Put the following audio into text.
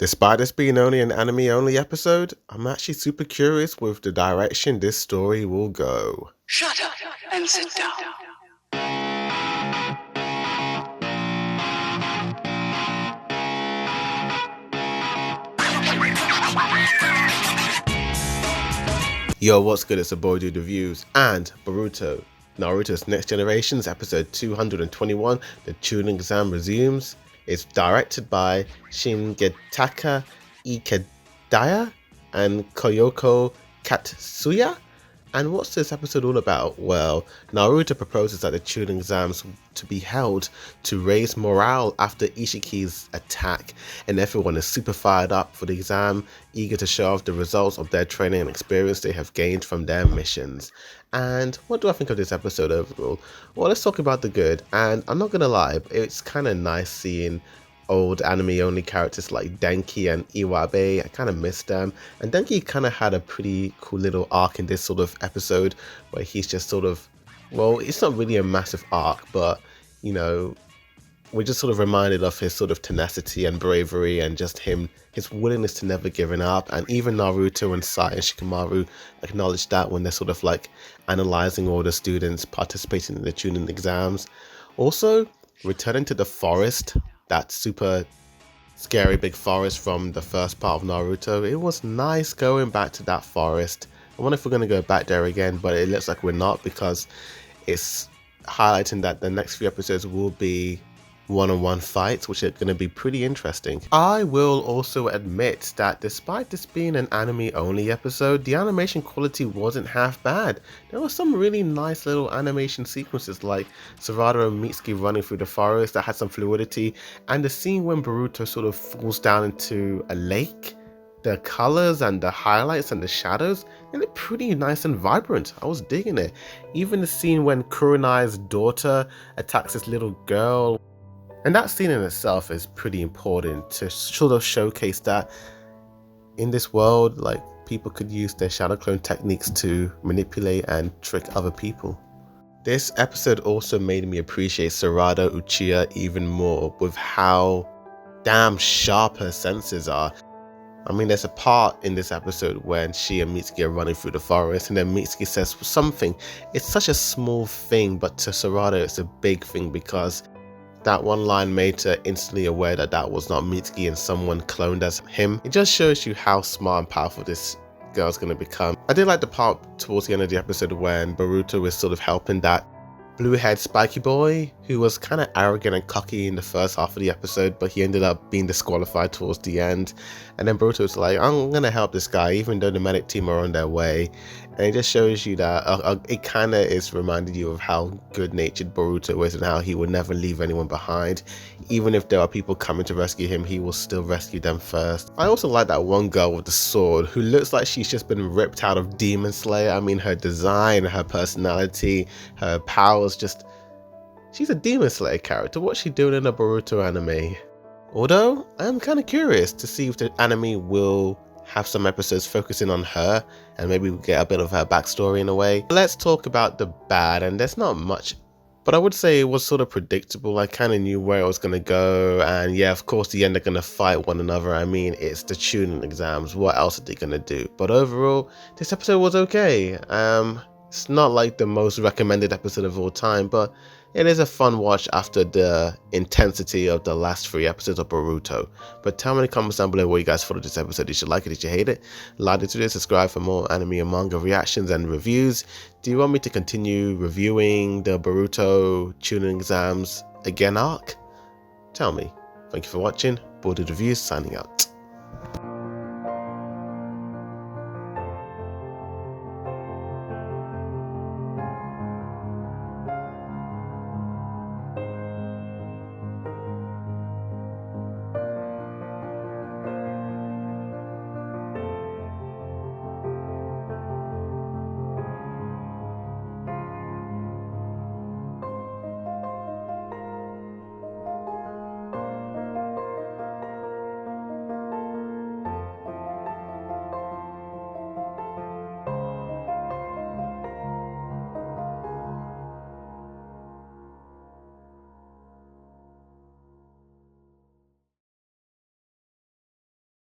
Despite this being only an anime-only episode, I'm actually super curious with the direction this story will go. Shut up and sit down. Yo, what's good? It's a boy dude reviews and Boruto. Naruto's Next Generations episode 221, the Chunin exam resumes. It's directed by Shingetaka Ikedaya and Koyoko Katsuya. And what's this episode all about? Well, Naruto proposes that the Chunin exams to be held to raise morale after Ishiki's attack, and everyone is super fired up for the exam, eager to show off the results of their training and experience they have gained from their missions. And what do I think of this episode overall? Well, let's talk about the good, and I'm not gonna lie, it's kind of nice seeing old anime only characters like Denki and Iwabe. I kind of missed them, and Denki kind of had a pretty cool little arc in this sort of episode where he's just sort of, well, it's not really a massive arc, but you know, we're just sort of reminded of his sort of tenacity and bravery and just his willingness to never giving up. And even Naruto and Sai and Shikamaru acknowledge that when they're sort of like analyzing all the students participating in the Chunin exams. Also, returning to the forest, that super scary big forest from the first part of Naruto. It was nice going back to that forest. I wonder if we're going to go back there again, but it looks like we're not, because it's highlighting that the next few episodes will be one-on-one fights, which are going to be pretty interesting. I will also admit that despite this being an anime only episode, the animation quality wasn't half bad. There were some really nice little animation sequences like Sarada and Mitsuki running through the forest that had some fluidity, and the scene when Boruto sort of falls down into a lake. The colors and the highlights and the shadows, they look pretty nice and vibrant. I was digging it. Even the scene when Kurenai's daughter attacks this little girl, and that scene in itself is pretty important to sort of showcase that in this world, like, people could use their shadow clone techniques to manipulate and trick other people. This episode also made me appreciate Sarada Uchiha even more with how damn sharp her senses are. I mean, there's a part in this episode when she and Mitsuki are running through the forest, and then Mitsuki says something. It's such a small thing, but to Sarada it's a big thing, because that one line made her instantly aware that that was not Mitsuki and someone cloned as him. It just shows you how smart and powerful this girl's going to become. I did like the part towards the end of the episode when Boruto was sort of helping that blue-haired spiky boy who was kind of arrogant and cocky in the first half of the episode, but he ended up being disqualified towards the end. And then Boruto was like, I'm gonna help this guy even though the medic team are on their way. And it just shows you that it kind of is reminding you of how good-natured Boruto is and how he would never leave anyone behind. Even if there are people coming to rescue him, he will still rescue them first. I also like that one girl with the sword who looks like she's just been ripped out of Demon Slayer. I mean, her design, her personality, her powers, just, she's a Demon Slayer character. What's she doing in a Boruto anime? Although, I'm kind of curious to see if the anime will have some episodes focusing on her, and maybe we'll get a bit of her backstory in a way. Let's talk about the bad, and there's not much, but I would say it was sort of predictable. I kind of knew where it was going to go, and yeah, of course, the end they're going to fight one another. I mean, it's the Chunin exams. What else are they going to do? But overall, this episode was okay. It's not like the most recommended episode of all time, but it is a fun watch after the intensity of the last 3 episodes of Boruto. But tell me in the comments down below what you guys thought of this episode. Did you like it? Did you hate it? Like this video, subscribe for more anime and manga reactions and reviews. Do you want me to continue reviewing the Boruto Chunin exams again arc? Tell me. Thank you for watching. Boruto Reviews signing out.